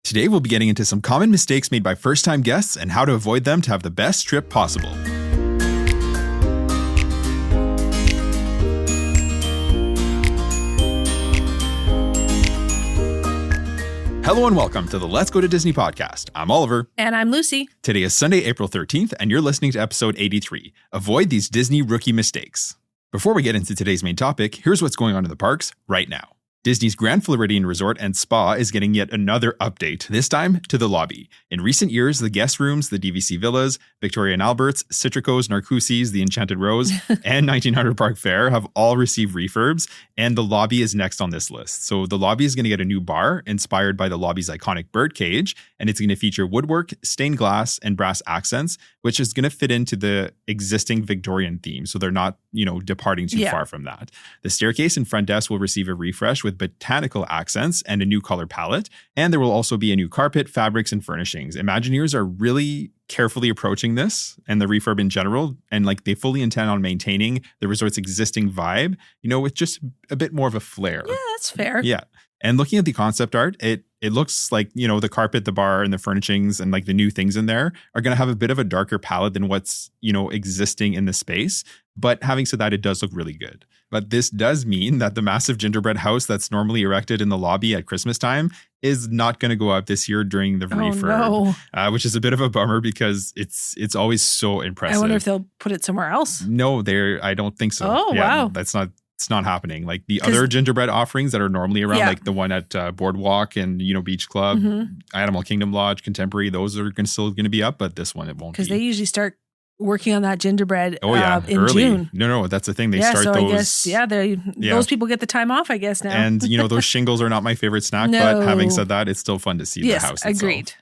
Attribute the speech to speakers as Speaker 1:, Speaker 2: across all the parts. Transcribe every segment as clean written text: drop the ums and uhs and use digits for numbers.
Speaker 1: Today we'll be getting into some common mistakes made by first-time guests and how to avoid them to have the best trip possible. Hello and welcome to the Let's Go to Disney podcast. I'm Oliver.
Speaker 2: And I'm Lucy.
Speaker 1: Today is Sunday, April 13th, and you're listening to episode 83. Avoid these Disney rookie mistakes. Before we get into today's main topic, here's what's going on in the parks right now. Disney's Grand Floridian Resort and Spa is getting yet another update, this time to the lobby. In recent years, the guest rooms, the DVC Villas, Victoria and Albert's, Citrico's, Narcoossee's, the Enchanted Rose, and 1900 Park Fair have all received refurbs, and the lobby is next on this list. So the lobby is going to get a new bar inspired by the lobby's iconic birdcage, and it's going to feature woodwork, stained glass, and brass accents, which is going to fit into the existing Victorian theme. So they're not, departing too far from that. The staircase and front desk will receive a refresh with botanical accents and a new color palette. And there will also be a new carpet, fabrics, and furnishings. Imagineers are really carefully approaching this and the refurb in general. And they fully intend on maintaining the resort's existing vibe, with just a bit more of a flair.
Speaker 2: Yeah, that's fair.
Speaker 1: Yeah. And looking at the concept art, it looks like, the carpet, the bar, and the furnishings and the new things in there are going to have a bit of a darker palette than what's, existing in the space. But having said that, it does look really good. But this does mean that the massive gingerbread house that's normally erected in the lobby at Christmas time is not going to go up this year during the refurb, which is a bit of a bummer because it's always so impressive.
Speaker 2: I wonder if they'll put it somewhere else.
Speaker 1: No, I don't think so.
Speaker 2: Oh, yeah, wow.
Speaker 1: It's not happening. Like the other gingerbread offerings that are normally around, like the one at Boardwalk and, Beach Club, Animal Kingdom Lodge, Contemporary, those are still going to be up, but this one, it won't be.
Speaker 2: Because they usually start working on that gingerbread in
Speaker 1: early.
Speaker 2: June.
Speaker 1: No, that's the thing. They start those.
Speaker 2: I guess, those people get the time off, I guess, now.
Speaker 1: And, those shingles are not my favorite snack, but having said that, it's still fun to see the house itself.
Speaker 2: Agreed.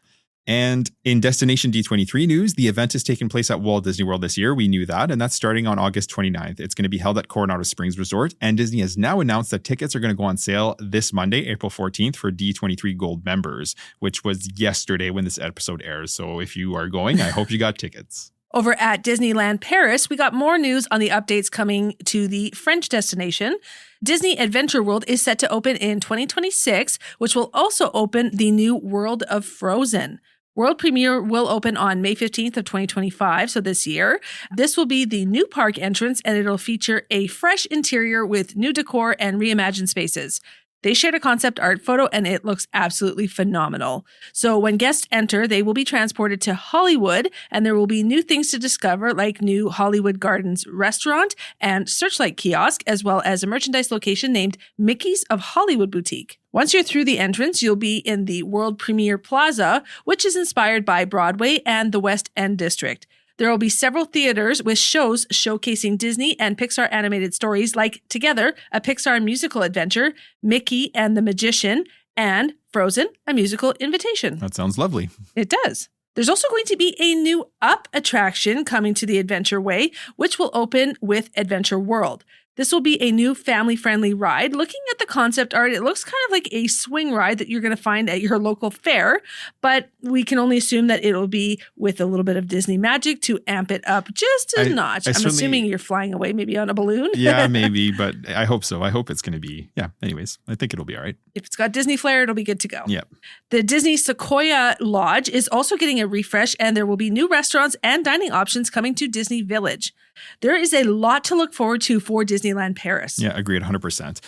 Speaker 1: And in Destination D23 news, the event is taking place at Walt Disney World this year. We knew that, and that's starting on August 29th. It's going to be held at Coronado Springs Resort, and Disney has now announced that tickets are going to go on sale this Monday, April 14th for D23 Gold members, which was yesterday when this episode airs. So if you are going, I hope you got tickets.
Speaker 2: Over at Disneyland Paris, we got more news on the updates coming to the French destination. Disney Adventure World is set to open in 2026, which will also open the new World of Frozen. World premiere will open on May 15th of 2025, so this year. This will be the new park entrance, and it'll feature a fresh interior with new decor and reimagined spaces. They shared a concept art photo, and it looks absolutely phenomenal. So when guests enter, they will be transported to Hollywood, and there will be new things to discover, like new Hollywood Gardens restaurant and Searchlight kiosk, as well as a merchandise location named Mickey's of Hollywood Boutique. Once you're through the entrance, you'll be in the World Premiere Plaza, which is inspired by Broadway and the West End District. There will be several theaters with shows showcasing Disney and Pixar animated stories like Together, a Pixar musical adventure, Mickey and the Magician, and Frozen, a musical invitation.
Speaker 1: That sounds lovely.
Speaker 2: It does. There's also going to be a new Up attraction coming to the Adventure Way, which will open with Adventure World. This will be a new family-friendly ride. Looking at the concept art, it looks kind of like a swing ride that you're going to find at your local fair, but we can only assume that it'll be with a little bit of Disney magic to amp it up just a notch. I'm assuming you're flying away maybe on a balloon.
Speaker 1: Yeah, maybe, but I hope so. I hope it's going to be, anyways, I think it'll be all right.
Speaker 2: If it's got Disney flair, it'll be good to go.
Speaker 1: Yeah.
Speaker 2: The Disney Sequoia Lodge is also getting a refresh, and there will be new restaurants and dining options coming to Disney Village. There is a lot to look forward to for Disneyland Paris.
Speaker 1: Yeah, agreed 100%.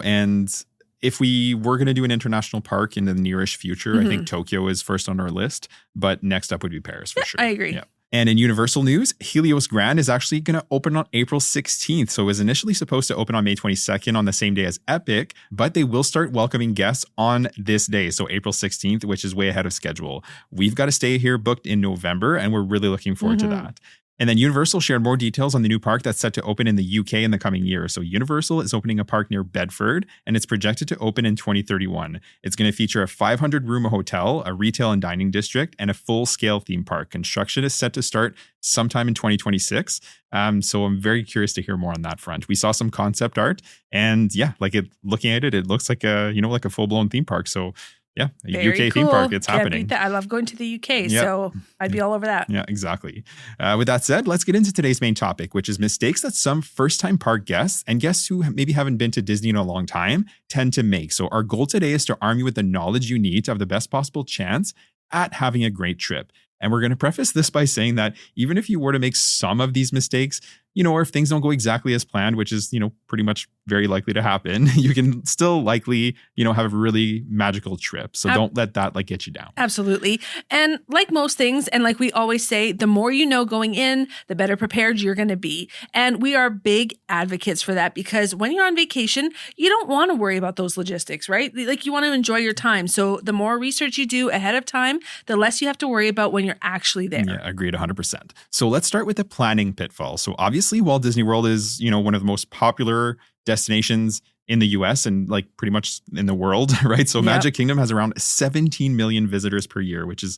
Speaker 1: And if we were going to do an international park in the nearish future, I think Tokyo is first on our list, but next up would be Paris for sure.
Speaker 2: I agree.
Speaker 1: Yeah. And in Universal news, Helios Grand is actually going to open on April 16th. So it was initially supposed to open on May 22nd on the same day as Epic, but they will start welcoming guests on this day. So April 16th, which is way ahead of schedule. We've got a stay here booked in November, and we're really looking forward to that. And then Universal shared more details on the new park that's set to open in the UK in the coming year. So Universal is opening a park near Bedford, and it's projected to open in 2031. It's going to feature a 500-room hotel, a retail and dining district, and a full-scale theme park. Construction is set to start sometime in 2026. So I'm very curious to hear more on that front. We saw some concept art, and looking at it, it looks like a full-blown theme park. So Yeah, a
Speaker 2: Very
Speaker 1: UK theme
Speaker 2: cool.
Speaker 1: park. It's
Speaker 2: Can't
Speaker 1: happening.
Speaker 2: beat that. I love going to the UK,
Speaker 1: Yeah.
Speaker 2: so I'd be all over that.
Speaker 1: Yeah, exactly. With that said, let's get into today's main topic, which is mistakes that some first-time park guests and guests who maybe haven't been to Disney in a long time tend to make. So our goal today is to arm you with the knowledge you need to have the best possible chance at having a great trip. And we're going to preface this by saying that even if you were to make some of these mistakes, or if things don't go exactly as planned, which is, pretty much very likely to happen, you can still likely, have a really magical trip. So don't let that get you down.
Speaker 2: Absolutely. And like most things, and like we always say, the more you know going in, the better prepared you're going to be. And we are big advocates for that because when you're on vacation, you don't want to worry about those logistics, right? Like you want to enjoy your time. So the more research you do ahead of time, the less you have to worry about when you're actually there.
Speaker 1: Yeah, agreed 100%. So let's start with the planning pitfall. So obviously Walt Disney World is, one of the most popular destinations in the US and pretty much in the world, right? So Magic Kingdom has around 17 million visitors per year, which is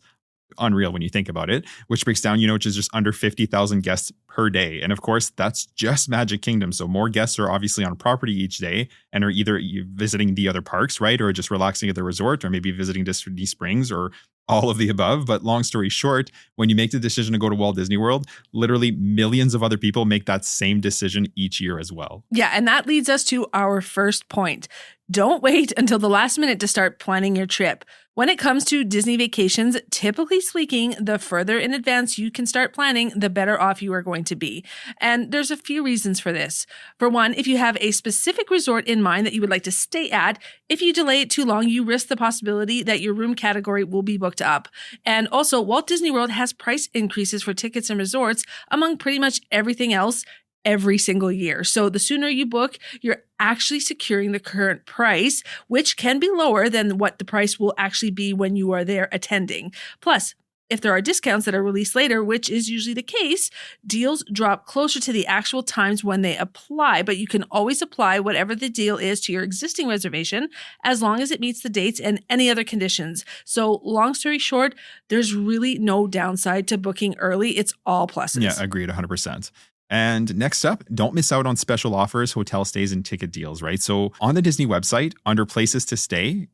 Speaker 1: unreal when you think about it, which breaks down, which is just under 50,000 guests per day. And of course, that's just Magic Kingdom. So more guests are obviously on property each day and are either visiting the other parks, right? Or just relaxing at the resort or maybe visiting Disney Springs or all of the above. But long story short, when you make the decision to go to Walt Disney World, literally millions of other people make that same decision each year as well.
Speaker 2: Yeah, and that leads us to our first point. Don't wait until the last minute to start planning your trip. When it comes to Disney vacations, typically speaking, the further in advance you can start planning, the better off you are going to be. And there's a few reasons for this. For one, if you have a specific resort in mind that you would like to stay at, if you delay it too long, you risk the possibility that your room category will be booked up. And also, Walt Disney World has price increases for tickets and resorts among pretty much everything else every single year. So the sooner you book, you're actually securing the current price, which can be lower than what the price will actually be when you are there attending. Plus, if there are discounts that are released later, which is usually the case, deals drop closer to the actual times when they apply, but you can always apply whatever the deal is to your existing reservation as long as it meets the dates and any other conditions. So long story short, there's really no downside to booking early. It's all pluses.
Speaker 1: Yeah, agreed 100%. And next up, don't miss out on special offers, hotel stays, and ticket deals, right? So on the Disney website, under places to stay,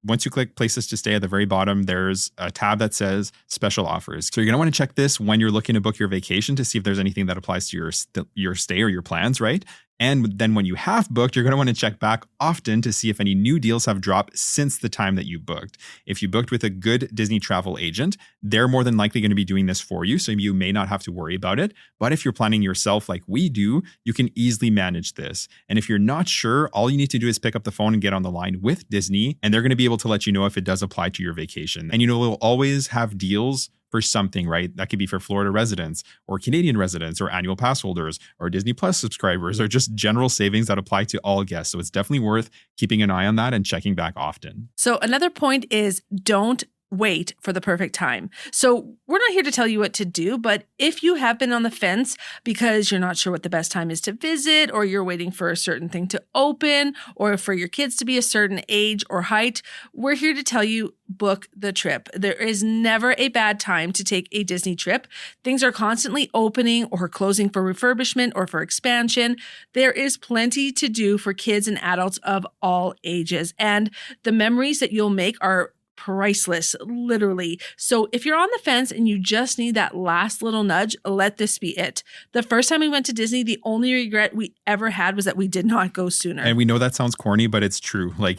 Speaker 1: once you click places to stay at the very bottom, there's a tab that says special offers. So you're going to want to check this when you're looking to book your vacation to see if there's anything that applies to your stay or your plans, right? And then when you have booked, you're going to want to check back often to see if any new deals have dropped since the time that you booked. If you booked with a good Disney travel agent, they're more than likely going to be doing this for you, so you may not have to worry about it. But if you're planning yourself like we do, you can easily manage this. And if you're not sure, all you need to do is pick up the phone and get on the line with Disney, and they're going to be able to let you know if it does apply to your vacation. And we'll always have deals for something, right? That could be for Florida residents or Canadian residents or annual pass holders or Disney Plus subscribers or just general savings that apply to all guests. So it's definitely worth keeping an eye on that and checking back often.
Speaker 2: So another point is don't wait for the perfect time. So we're not here to tell you what to do, but if you have been on the fence because you're not sure what the best time is to visit, or you're waiting for a certain thing to open, or for your kids to be a certain age or height, we're here to tell you, book the trip. There is never a bad time to take a Disney trip. Things are constantly opening or closing for refurbishment or for expansion. There is plenty to do for kids and adults of all ages. And the memories that you'll make are priceless, literally. So if you're on the fence and you just need that last little nudge, let this be it. The first time we went to Disney, the only regret we ever had was that we did not go sooner.
Speaker 1: And we know that sounds corny, but it's true. When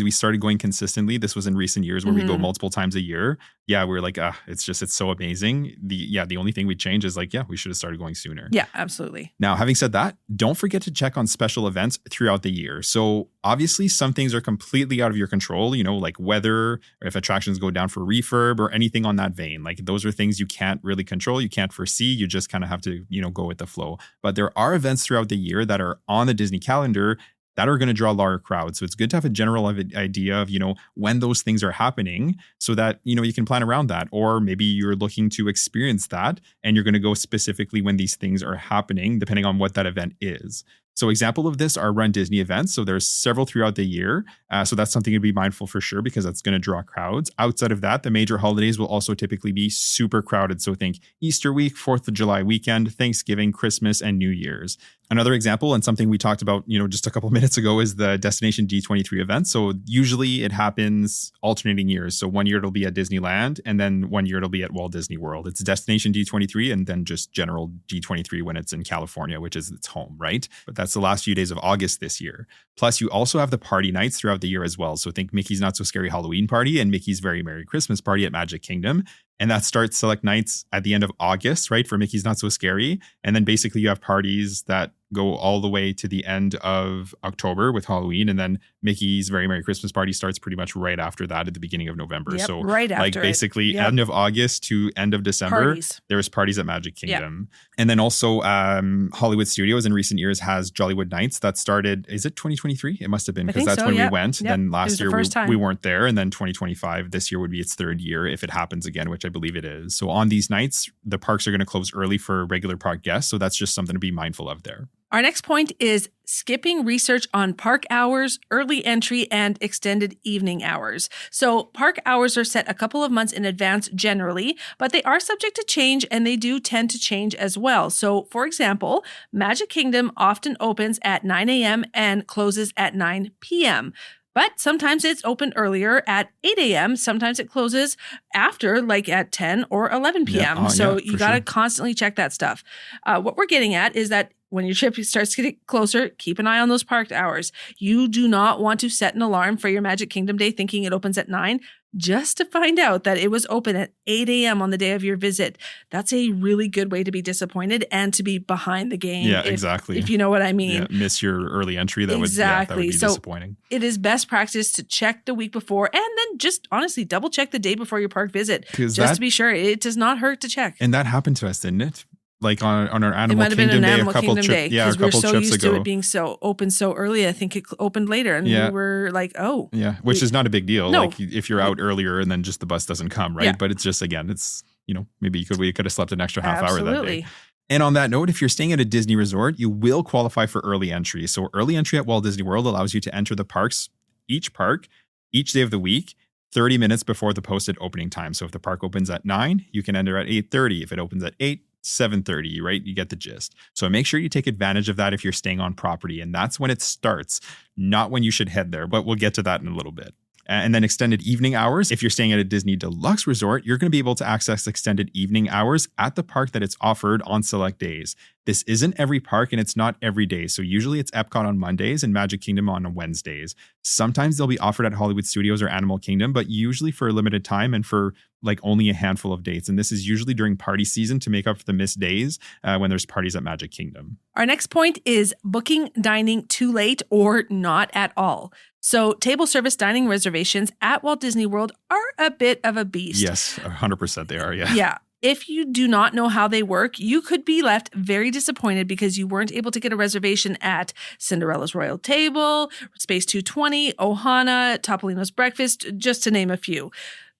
Speaker 1: we started going consistently, this was in recent years where we go multiple times a year. Yeah, we were like, it's so amazing. The only thing we change is we should have started going sooner.
Speaker 2: Yeah, absolutely.
Speaker 1: Now, having said that, don't forget to check on special events throughout the year. So obviously some things are completely out of your control, like weather, or if attractions go down for refurb or anything on that vein. Those are things you can't really control. You can't foresee. You just kind of have to, go with the flow. But there are events throughout the year that are on the Disney calendar that are going to draw larger crowds. So it's good to have a general idea of, when those things are happening so that, you can plan around that. Or maybe you're looking to experience that and you're going to go specifically when these things are happening, depending on what that event is. So example of this are Run Disney events. So there's several throughout the year. So that's something to be mindful for sure, because that's going to draw crowds. Outside of that, the major holidays will also typically be super crowded. So think Easter week, 4th of July weekend, Thanksgiving, Christmas, and New Year's. Another example, and something we talked about, just a couple minutes ago, is the Destination D23 event. So usually it happens alternating years. So one year it'll be at Disneyland, and then one year it'll be at Walt Disney World. It's Destination D23 and then just general D23 when it's in California, which is its home, right? But that's the last few days of August this year. Plus, you also have the party nights throughout the year as well. So think Mickey's Not So Scary Halloween Party and Mickey's Very Merry Christmas Party at Magic Kingdom. And that starts select nights at the end of August, right, for Mickey's Not So Scary. And then basically you have parties that go all the way to the end of October with Halloween. And then Mickey's Very Merry Christmas Party starts pretty much right after that at the beginning of November.
Speaker 2: Yep,
Speaker 1: so
Speaker 2: right after
Speaker 1: basically end of August to end of December, there's parties at Magic Kingdom. Yep. And then also Hollywood Studios in recent years has Jollywood Nights that started, is it 2023? It must have been, because that's when we went. Yep. Then last year we weren't there. And then 2025, this year would be its third year if it happens again, which I believe it is. So on these nights, the parks are going to close early for regular park guests. So that's just something to be mindful of there.
Speaker 2: Our next point is skipping research on park hours, early entry, and extended evening hours. So park hours are set a couple of months in advance generally, but they are subject to change, and they do tend to change as well. So for example, Magic Kingdom often opens at 9 a.m. and closes at 9 p.m. But sometimes it's open earlier at 8 a.m. Sometimes it closes after, like at 10 or 11 p.m. So you got to constantly check that stuff. What we're getting at is that when your trip starts getting closer, keep an eye on those parked hours. You do not want to set an alarm for your Magic Kingdom day thinking it opens at 9 just to find out that it was open at 8 a.m. on the day of your visit. That's a really good way to be disappointed and to be behind the game.
Speaker 1: Yeah, exactly.
Speaker 2: If you know what I mean.
Speaker 1: Yeah, miss your early entry. That would be disappointing.
Speaker 2: It is best practice to check the week before and then just honestly double check the day before your park visit. Just to be sure. It does not hurt to check.
Speaker 1: And that happened to us, didn't it? Like on our Animal Kingdom Day, a couple trips ago.
Speaker 2: Because we were so used to it being so open so early. I think it opened later, and we were like, "Oh,
Speaker 1: yeah," which is not a big deal. No. Like if you're out earlier and then just the bus doesn't come, right? Yeah. But it's just it's maybe we could have slept an extra half hour that day. And on that note, if you're staying at a Disney resort, you will qualify for early entry. So early entry at Walt Disney World allows you to enter the parks, each day of the week, 30 minutes before the posted opening time. So if the park opens at 9, you can enter at 8:30. If it opens at 8, 7:30, right? You get the gist. So make sure you take advantage of that if you're staying on property. And that's when it starts, not when you should head there. But we'll get to that in a little bit. And then extended evening hours. If you're staying at a Disney Deluxe resort, you're going to be able to access extended evening hours at the park that it's offered on select days. This isn't every park and it's not every day. So usually it's Epcot on Mondays and Magic Kingdom on Wednesdays. Sometimes they'll be offered at Hollywood Studios or Animal Kingdom, but usually for a limited time and for only a handful of dates. And this is usually during party season to make up for the missed days when there's parties at Magic Kingdom.
Speaker 2: Our next point is booking dining too late or not at all. So table service dining reservations at Walt Disney World are a bit of a beast.
Speaker 1: Yes, 100% they are, yeah.
Speaker 2: Yeah. If you do not know how they work, you could be left very disappointed because you weren't able to get a reservation at Cinderella's Royal Table, Space 220, Ohana, Topolino's Breakfast, just to name a few.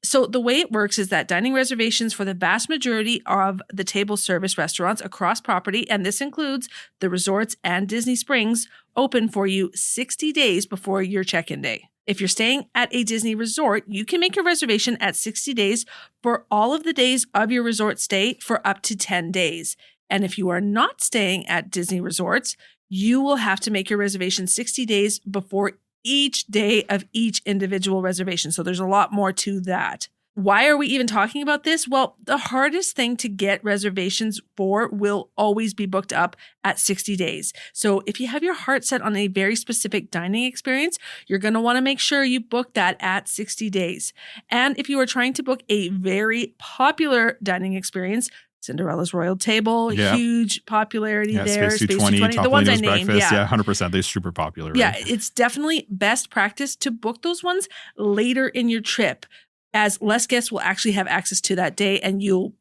Speaker 2: So the way it works is that dining reservations for the vast majority of the table service restaurants across property, and this includes the resorts and Disney Springs, open for you 60 days before your check-in day. If you're staying at a Disney resort, you can make your reservation at 60 days for all of the days of your resort stay for up to 10 days. And if you are not staying at Disney resorts, you will have to make your reservation 60 days before each day of each individual reservation. So there's a lot more to that. Why are we even talking about this? Well, the hardest thing to get reservations for will always be booked up at 60 days. So if you have your heart set on a very specific dining experience, you're going to want to make sure you book that at 60 days. And if you are trying to book a very popular dining experience, Cinderella's Royal Table, huge popularity there.
Speaker 1: Space 220,
Speaker 2: the ones I named.
Speaker 1: Breakfast, 100%. They're super popular. Right?
Speaker 2: Yeah, it's definitely best practice to book those ones later in your trip, as less guests will actually have access to that day, and you'll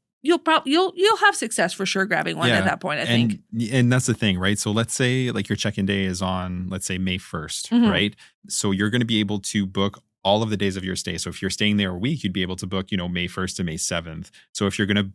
Speaker 2: have success for sure grabbing one at that point, I think.
Speaker 1: And that's the thing, right? So let's say your check-in day is on, let's say May 1st, right? So you're going to be able to book all of the days of your stay. So if you're staying there a week, you'd be able to book, May 1st to May 7th. So if you're going to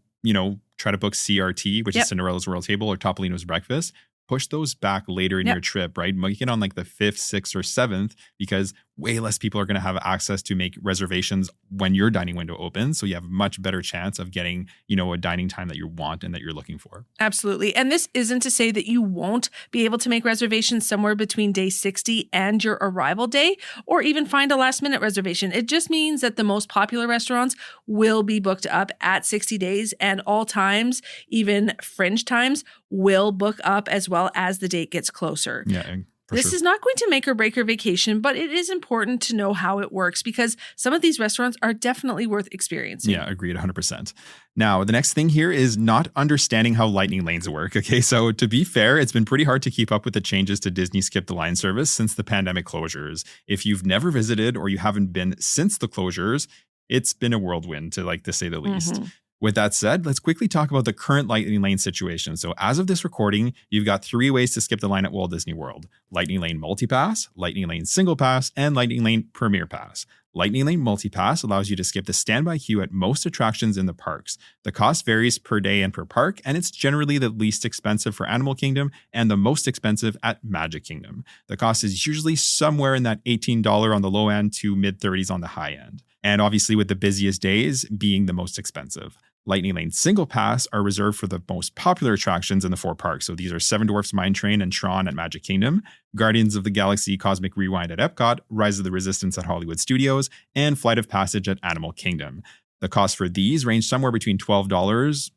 Speaker 1: try to book CRT, which is Cinderella's Royal Table, or Topolino's Breakfast, push those back later in your trip, right? Make it on the 5th, 6th, or 7th, because way less people are going to have access to make reservations when your dining window opens. So you have a much better chance of getting, a dining time that you want and that you're looking for.
Speaker 2: Absolutely. And this isn't to say that you won't be able to make reservations somewhere between day 60 and your arrival day, or even find a last minute reservation. It just means that the most popular restaurants will be booked up at 60 days, and all times, even fringe times, will book up as well as the date gets closer.
Speaker 1: Yeah.
Speaker 2: This is not going to make or break your vacation, but it is important to know how it works because some of these restaurants are definitely worth experiencing.
Speaker 1: Yeah, agreed 100%. Now, the next thing here is not understanding how lightning lanes work. Okay, so to be fair, it's been pretty hard to keep up with the changes to Disney Skip the Line service since the pandemic closures. If you've never visited or you haven't been since the closures, it's been a whirlwind to say the least.
Speaker 2: Mm-hmm.
Speaker 1: With that said, let's quickly talk about the current Lightning Lane situation. So as of this recording, you've got 3 ways to skip the line at Walt Disney World: Lightning Lane Multipass, Lightning Lane Single Pass, and Lightning Lane Premier Pass. Lightning Lane Multipass allows you to skip the standby queue at most attractions in the parks. The cost varies per day and per park, and it's generally the least expensive for Animal Kingdom and the most expensive at Magic Kingdom. The cost is usually somewhere in that $18 on the low end to mid-30s on the high end. And obviously with the busiest days being the most expensive. Lightning Lane Single Pass are reserved for the most popular attractions in the 4 parks. So these are Seven Dwarfs Mine Train and Tron at Magic Kingdom, Guardians of the Galaxy Cosmic Rewind at Epcot, Rise of the Resistance at Hollywood Studios, and Flight of Passage at Animal Kingdom. The cost for these range somewhere between $12,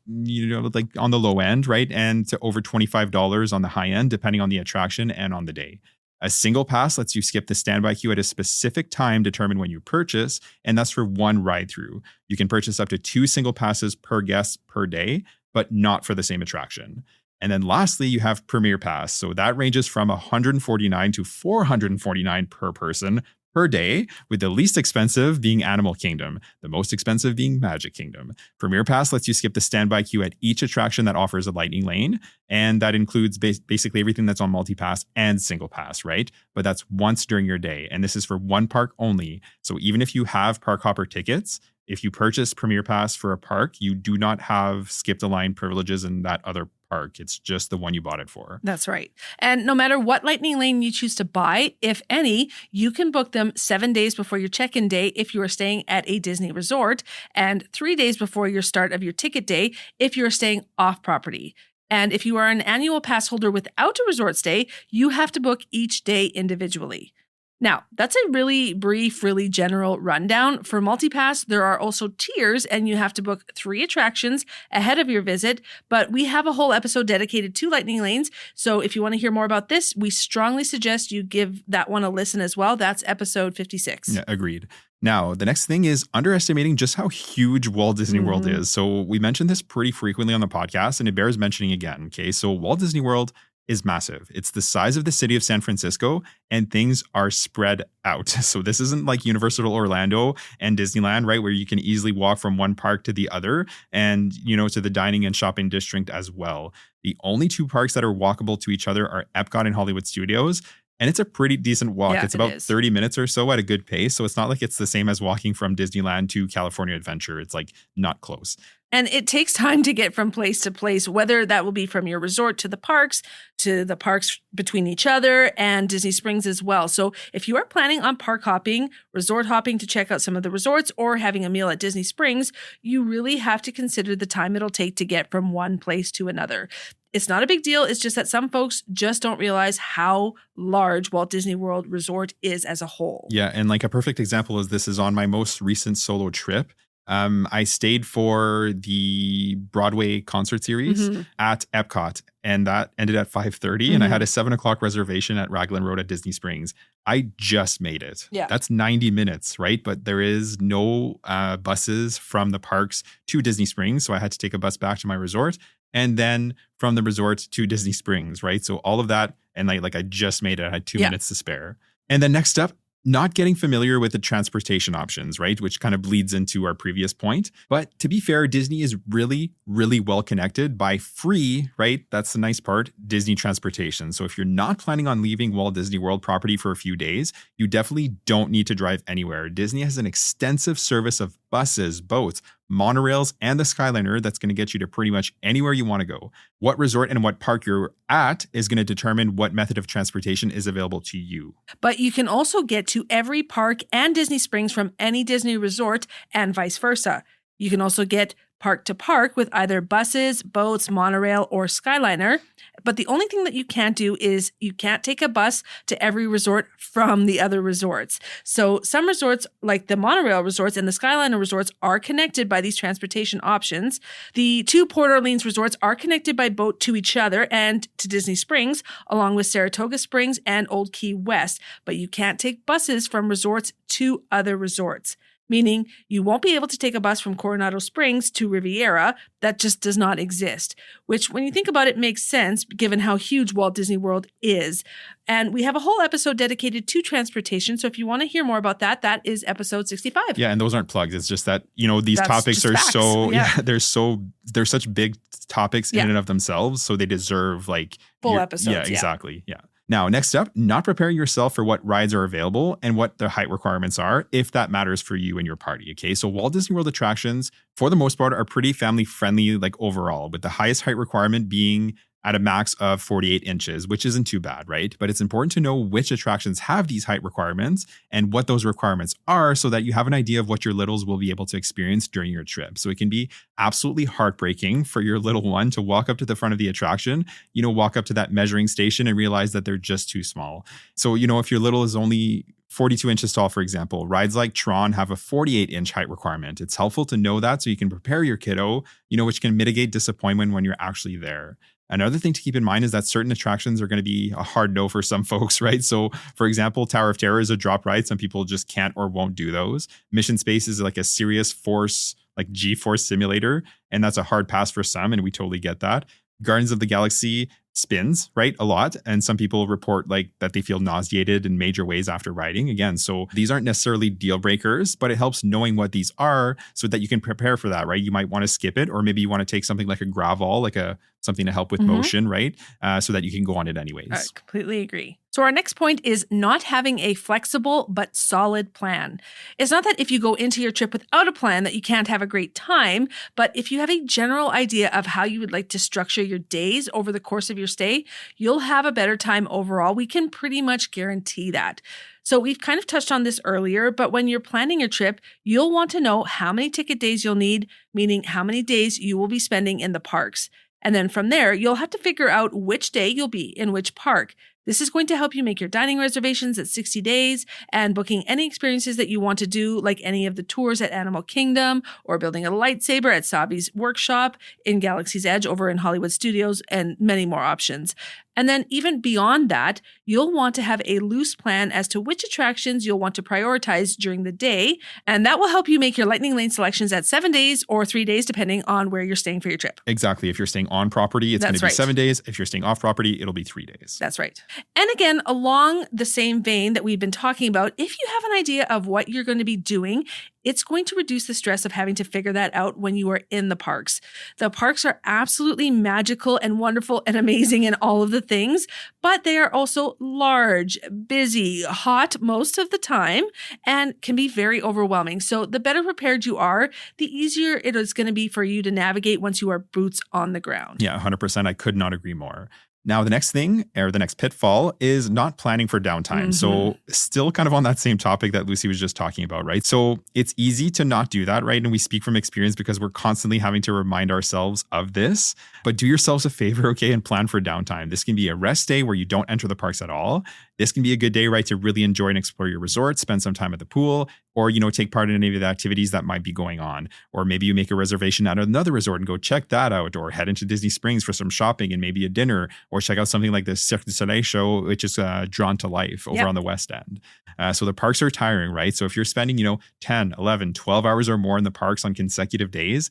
Speaker 1: on the low end, right? And to over $25 on the high end, depending on the attraction and on the day. A single pass lets you skip the standby queue at a specific time determined when you purchase, and that's for one ride through. You can purchase up to 2 single passes per guest per day, but not for the same attraction. And then lastly, you have Premier Pass. So that ranges from $149 to $449 per person per day, with the least expensive being Animal Kingdom, the most expensive being Magic Kingdom. Premier Pass lets you skip the standby queue at each attraction that offers a Lightning Lane, and that includes basically everything that's on Multipass and Single Pass, right? But that's once during your day, and this is for one park only. So even if you have Park Hopper tickets, if you purchase Premier Pass for a park, you do not have skip the line privileges in that other park. It's just the one you bought it for.
Speaker 2: That's right. And no matter what Lightning Lane you choose to buy, if any, you can book them 7 days before your check-in day if you are staying at a Disney resort, and 3 days before your start of your ticket day if you're staying off property. And if you are an annual pass holder without a resort stay, you have to book each day individually. Now, that's a really brief, really general rundown. For Multipass, there are also tiers, and you have to book 3 attractions ahead of your visit, but we have a whole episode dedicated to Lightning Lanes, so if you want to hear more about this, we strongly suggest you give that one a listen as well. That's episode 56.
Speaker 1: Yeah, agreed. Now, the next thing is underestimating just how huge Walt Disney World is. So we mentioned this pretty frequently on the podcast, and it bears mentioning again, okay? So Walt Disney World is massive. It's the size of the city of San Francisco, and things are spread out. So this isn't like Universal Orlando and Disneyland, right? Where you can easily walk from one park to the other and, to the dining and shopping district as well. The only 2 parks that are walkable to each other are Epcot and Hollywood Studios. And it's a pretty decent walk.
Speaker 2: Yeah,
Speaker 1: it's about 30 minutes or so at a good pace. So it's not like it's the same as walking from Disneyland to California Adventure. It's like not close.
Speaker 2: And it takes time to get from place to place, whether that will be from your resort to the parks between each other, and Disney Springs as well. So if you are planning on park hopping, resort hopping to check out some of the resorts, or having a meal at Disney Springs, you really have to consider the time it'll take to get from one place to another. It's not a big deal. It's just that some folks just don't realize how large Walt Disney World Resort is as a whole.
Speaker 1: Yeah. And like a perfect example is this is on my most recent solo trip. I stayed for the Broadway concert series at Epcot, and that ended at 5:30. And I had a 7:00 reservation at Raglan Road at Disney Springs. I just made it.
Speaker 2: Yeah.
Speaker 1: That's 90 minutes, right? But there is no buses from the parks to Disney Springs. So I had to take a bus back to my resort, and then from the resort to Disney Springs, right? So all of that, and like I just made it. I had 2 minutes to spare. And then next up, not getting familiar with the transportation options, right? Which kind of bleeds into our previous point. But to be fair, Disney is really, really well connected by free, right? That's the nice part, Disney transportation. So if you're not planning on leaving Walt Disney World property for a few days, you definitely don't need to drive anywhere. Disney has an extensive service of buses, boats, monorails, and the Skyliner that's going to get you to pretty much anywhere you want to go. What resort and what park you're at is going to determine what method of transportation is available to you.
Speaker 2: But you can also get to every park and Disney Springs from any Disney resort and vice versa. You can also get park to park with either buses, boats, monorail, or Skyliner. But the only thing that you can't do is you can't take a bus to every resort from the other resorts. So some resorts, like the monorail resorts and the Skyliner resorts, are connected by these transportation options. The two Port Orleans resorts are connected by boat to each other and to Disney Springs, along with Saratoga Springs and Old Key West. But you can't take buses from resorts to other resorts, meaning you won't be able to take a bus from Coronado Springs to Riviera. That just does not exist, which when you think about it makes sense given how huge Walt Disney World is. And we have a whole episode dedicated to transportation. So if you want to hear more about that, that is episode 65.
Speaker 1: Yeah, and those aren't plugs. It's just that, these
Speaker 2: That's
Speaker 1: topics are
Speaker 2: facts.
Speaker 1: they're such big topics in and of themselves. So they deserve
Speaker 2: full episodes.
Speaker 1: Yeah, exactly. Yeah. Now, next up, not preparing yourself for what rides are available and what the height requirements are, if that matters for you and your party. Okay, so Walt Disney World attractions, for the most part, are pretty family friendly, overall, with the highest height requirement being at a max of 48 inches, which isn't too bad, right? But it's important to know which attractions have these height requirements and what those requirements are so that you have an idea of what your littles will be able to experience during your trip. So it can be absolutely heartbreaking for your little one to walk up to the front of the attraction, walk up to that measuring station and realize that they're just too small. So, if your little is only 42 inches tall, for example, rides like Tron have a 48-inch height requirement. It's helpful to know that so you can prepare your kiddo, which can mitigate disappointment when you're actually there. Another thing to keep in mind is that certain attractions are going to be a hard no for some folks, right? So, for example, Tower of Terror is a drop ride. Some people just can't or won't do those. Mission Space is like a serious force, like G-force simulator, and that's a hard pass for some, and we totally get that. Guardians of the Galaxy spins, right? A lot. And some people report that they feel nauseated in major ways after riding. Again, so these aren't necessarily deal breakers, but it helps knowing what these are so that you can prepare for that, right? You might want to skip it, or maybe you want to take something like a Gravol, something to help with motion, right? So that you can go on it anyways.
Speaker 2: I completely agree. So our next point is not having a flexible but solid plan. It's not that if you go into your trip without a plan that you can't have a great time, but if you have a general idea of how you would like to structure your days over the course of your stay, you'll have a better time overall. We can pretty much guarantee that. So we've kind of touched on this earlier, but when you're planning your trip, you'll want to know how many ticket days you'll need, meaning how many days you will be spending in the parks. And then from there, you'll have to figure out which day you'll be in which park. This is going to help you make your dining reservations at 60 days and booking any experiences that you want to do, like any of the tours at Animal Kingdom or building a lightsaber at Sabi's workshop, in Galaxy's Edge over in Hollywood Studios, and many more options. And then even beyond that, you'll want to have a loose plan as to which attractions you'll want to prioritize during the day. And that will help you make your Lightning Lane selections at 7 days or 3 days, depending on where you're staying for your trip.
Speaker 1: Exactly. If you're staying on property, it's going to be 7 days. If you're staying off property, it'll be 3 days.
Speaker 2: That's right. And again, along the same vein that we've been talking about, if you have an idea of what you're going to be doing, it's going to reduce the stress of having to figure that out when you are in the parks. The parks are absolutely magical and wonderful and amazing in all of the things, but they are also large, busy, hot most of the time, and can be very overwhelming. So the better prepared you are, the easier it is going to be for you to navigate once you are boots on the ground.
Speaker 1: Yeah, 100%. I could not agree more. Now, the next thing, or the next pitfall, is not planning for downtime. So still kind of on that same topic that Lucy was just talking about, right? So it's easy to not do that, right? And we speak from experience because we're constantly having to remind ourselves of this. But do yourselves a favor, okay, and plan for downtime. This can be a rest day where you don't enter the parks at all. This can be a good day, right, to really enjoy and explore your resort, spend some time at the pool, or, take part in any of the activities that might be going on. Or maybe you make a reservation at another resort and go check that out, or head into Disney Springs for some shopping and maybe a dinner, or check out something like the Cirque du Soleil show, which is Drawn to Life over on the West End. So the parks are tiring, right? So if you're spending, 10, 11, 12 hours or more in the parks on consecutive days,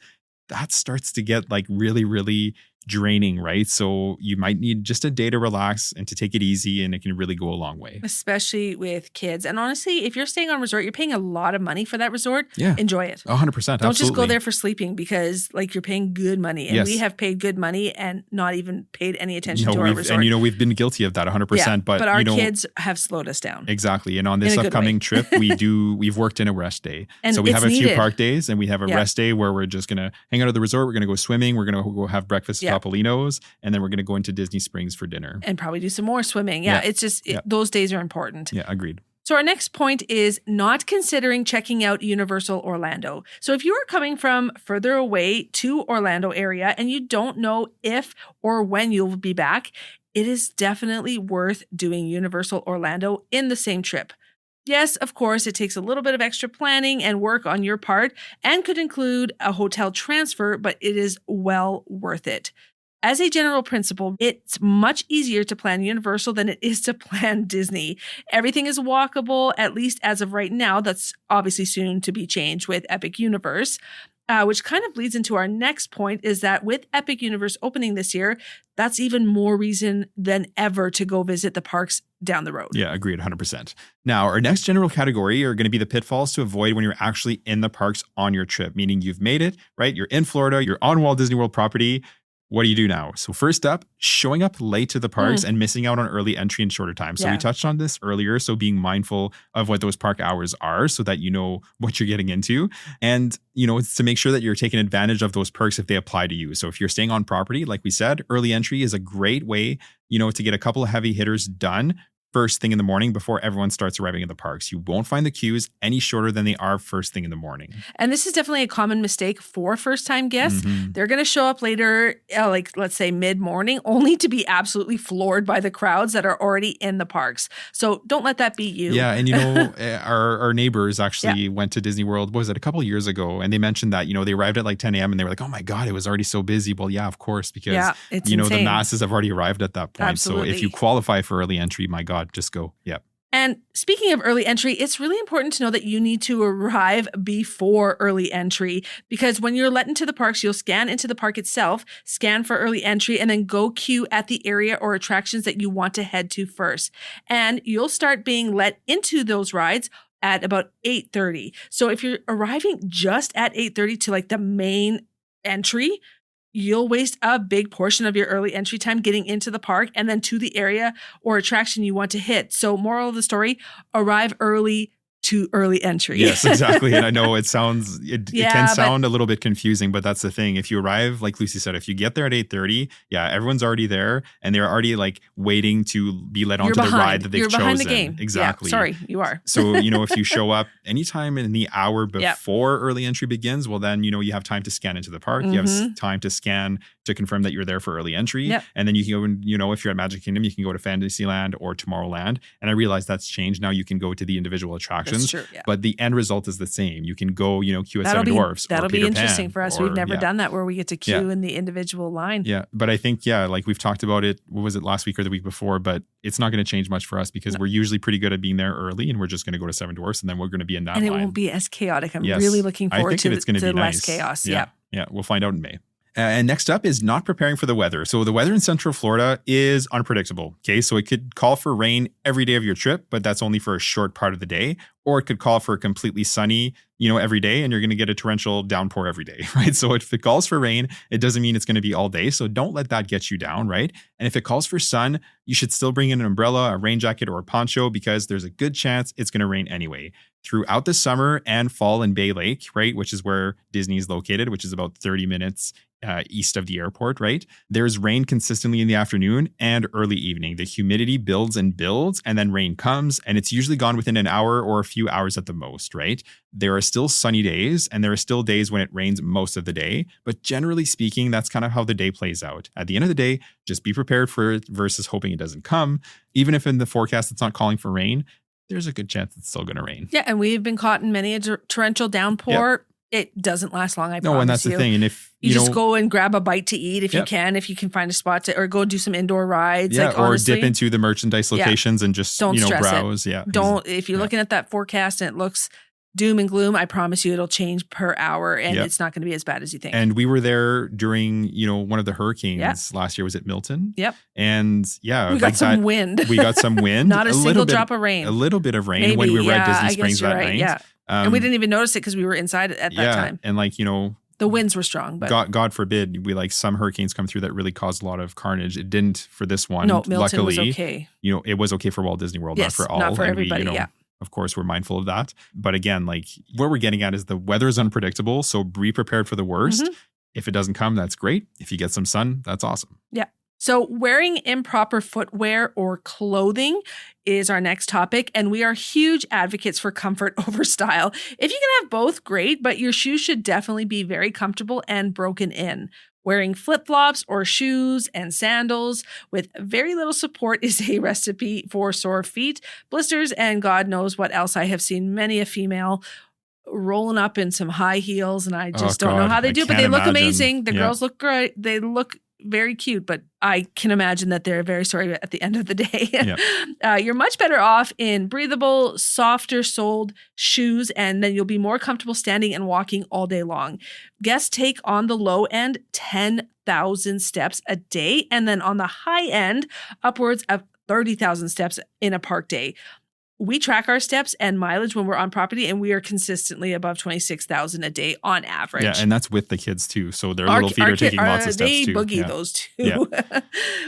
Speaker 1: that starts to get really, really draining, right? So you might need just a day to relax and to take it easy, and it can really go a long way.
Speaker 2: Especially with kids. And honestly, if you're staying on a resort, you're paying a lot of money for that resort.
Speaker 1: Yeah.
Speaker 2: Enjoy it.
Speaker 1: 100%.
Speaker 2: Don't just go there for sleeping, because like you're paying good money. And we have paid good money and not even paid any attention to our resort.
Speaker 1: And we've been guilty of that 100%.
Speaker 2: Yeah, but our kids have slowed us down.
Speaker 1: Exactly. And on this upcoming trip, we've worked in a rest day. And so we have a few park days, and we have a rest day where we're just going to hang out at the resort. We're going to go swimming. We're going to go have breakfast at Topolino's, and then we're going to go into Disney Springs for dinner.
Speaker 2: And probably do some more swimming. Yeah. It's just, those days are important.
Speaker 1: Yeah, agreed.
Speaker 2: So our next point is not considering checking out Universal Orlando. So if you are coming from further away to Orlando area and you don't know if or when you'll be back, it is definitely worth doing Universal Orlando in the same trip. Yes, of course, it takes a little bit of extra planning and work on your part and could include a hotel transfer, but it is well worth it. As a general principle, it's much easier to plan Universal than it is to plan Disney. Everything is walkable, at least as of right now. That's obviously soon to be changed with Epic Universe, which kind of leads into our next point, is that with Epic Universe opening this year, that's even more reason than ever to go visit the parks down the road.
Speaker 1: Yeah, agreed, 100%. Now, our next general category are going to be the pitfalls to avoid when you're actually in the parks on your trip, meaning you've made it, right? You're in Florida, you're on Walt Disney World property. What do you do now? So first up, showing up late to the parks and missing out on early entry and shorter time. So we touched on this earlier. So being mindful of what those park hours are so that you know what you're getting into. And, it's to make sure that you're taking advantage of those perks if they apply to you. So if you're staying on property, like we said, early entry is a great way, to get a couple of heavy hitters done first thing in the morning before everyone starts arriving at the parks. You won't find the queues any shorter than they are first thing in the morning.
Speaker 2: And this is definitely a common mistake for first-time guests. They're going to show up later, like let's say mid-morning, only to be absolutely floored by the crowds that are already in the parks. So don't let that be you.
Speaker 1: Yeah, and our neighbors actually went to Disney World, what was it, a couple of years ago, and they mentioned that, they arrived at like 10 a.m. and they were like, oh my God, it was already so busy. Well, yeah, of course, because,
Speaker 2: it's
Speaker 1: the
Speaker 2: insane.
Speaker 1: masses have already arrived at that point.
Speaker 2: Absolutely.
Speaker 1: So if you qualify for early entry, my God, just go. Yeah.
Speaker 2: And speaking of early entry, it's really important to know that you need to arrive before early entry, because when you're let into the parks, you'll scan into the park itself, scan for early entry, and then go queue at the area or attractions that you want to head to first. And you'll start being let into those rides at about 8:30. So if you're arriving just at 8:30 to like the main entry, you'll waste a big portion of your early entry time getting into the park and then to the area or attraction you want to hit. So moral of the story, arrive early to early entry.
Speaker 1: Yes, exactly. And I know it can sound a little bit confusing, but that's the thing. If you arrive, like Lucy said, if you get there at 8:30, everyone's already there and they're already like waiting to be led onto the ride that they've chosen.
Speaker 2: You're behind the game.
Speaker 1: Exactly.
Speaker 2: Yeah, sorry, you are.
Speaker 1: So, if you show up anytime in the hour before early entry begins, well, then, you have time to scan into the park. You have time to scan to confirm that you're there for early entry.
Speaker 2: Yep.
Speaker 1: And then you can go and, if you're at Magic Kingdom, you can go to Fantasyland or Tomorrowland. And I realize that's changed. Now you can go to the individual attractions.
Speaker 2: That's true, yeah.
Speaker 1: But the end result is the same. You can go, queue at Seven Dwarfs.
Speaker 2: That'll be interesting
Speaker 1: Pan,
Speaker 2: for us. We've never done that where we get to queue in the individual line.
Speaker 1: Yeah. But I think, like we've talked about it, what was it, last week or the week before? But it's not going to change much for us because we're usually pretty good at being there early and we're just going to go to Seven Dwarfs and then we're going to be in that line.
Speaker 2: And it won't be as chaotic. I'm really looking forward to less chaos.
Speaker 1: Yeah. We'll find out in May. And next up is not preparing for the weather. So the weather in Central Florida is unpredictable. Okay, so it could call for rain every day of your trip, but that's only for a short part of the day. Or it could call for completely sunny, every day, and you're going to get a torrential downpour every day, right? So if it calls for rain, it doesn't mean it's going to be all day. So don't let that get you down, right? And if it calls for sun, you should still bring in an umbrella, a rain jacket, or a poncho because there's a good chance it's going to rain anyway. Throughout the summer and fall in Bay Lake, right, which is where Disney is located, which is about 30 minutes east of the airport, right? There's rain consistently in the afternoon and early evening. The humidity builds and builds, and then rain comes, and it's usually gone within an hour or a few hours at the most, right? There are still sunny days, and there are still days when it rains most of the day, but generally speaking, that's kind of how the day plays out. At the end of the day, just be prepared for it versus hoping it doesn't come. Even if in the forecast it's not calling for rain, there's a good chance it's still going to rain.
Speaker 2: Yeah, and we've been caught in many a torrential downpour. Yep. It doesn't last long, I promise you.
Speaker 1: No, and that's the thing. And if
Speaker 2: you just go and grab a bite to eat if you can find a spot to, or go do some indoor rides.
Speaker 1: Yeah, or dip into the merchandise locations and just,
Speaker 2: don't stress
Speaker 1: browse.
Speaker 2: it.
Speaker 1: Yeah.
Speaker 2: If you're looking at that forecast and it looks doom and gloom. I promise you it'll change per hour and it's not going to be as bad as you think.
Speaker 1: And we were there during, one of the hurricanes last year. Was it Milton?
Speaker 2: Yep.
Speaker 1: And
Speaker 2: we got some wind.
Speaker 1: We got some wind.
Speaker 2: Not a single drop of rain.
Speaker 1: A little bit of rain when we were at Disney Springs that night.
Speaker 2: Yeah. And we didn't even notice it because we were inside at that time.
Speaker 1: And
Speaker 2: the winds were strong, but
Speaker 1: God forbid some hurricanes come through that really caused a lot of carnage. It didn't for this one.
Speaker 2: No, Milton
Speaker 1: luckily,
Speaker 2: was okay.
Speaker 1: It was okay for Walt Disney World, not for all.
Speaker 2: Not for everybody.
Speaker 1: Of course, we're mindful of that. But again, what we're getting at is the weather is unpredictable. So be prepared for the worst. Mm-hmm. If it doesn't come, that's great. If you get some sun, that's awesome.
Speaker 2: Yeah. So wearing improper footwear or clothing is our next topic. And we are huge advocates for comfort over style. If you can have both, great. But your shoes should definitely be very comfortable and broken in. Wearing flip-flops or shoes and sandals with very little support is a recipe for sore feet, blisters, and God knows what else. I have seen many a female rolling up in some high heels, and I just don't know how they do, but they look amazing. The girls look great. They look very cute, but I can imagine that they're very sorry at the end of the day. You're much better off in breathable, softer soled shoes, and then you'll be more comfortable standing and walking all day long. Guests take on the low end 10,000 steps a day, and then on the high end, upwards of 30,000 steps in a park day. We track our steps and mileage when we're on property, and we are consistently above 26,000 a day on average.
Speaker 1: Yeah, and that's with the kids too. So their little feet are taking lots of steps too.
Speaker 2: They boogie those too. Yeah.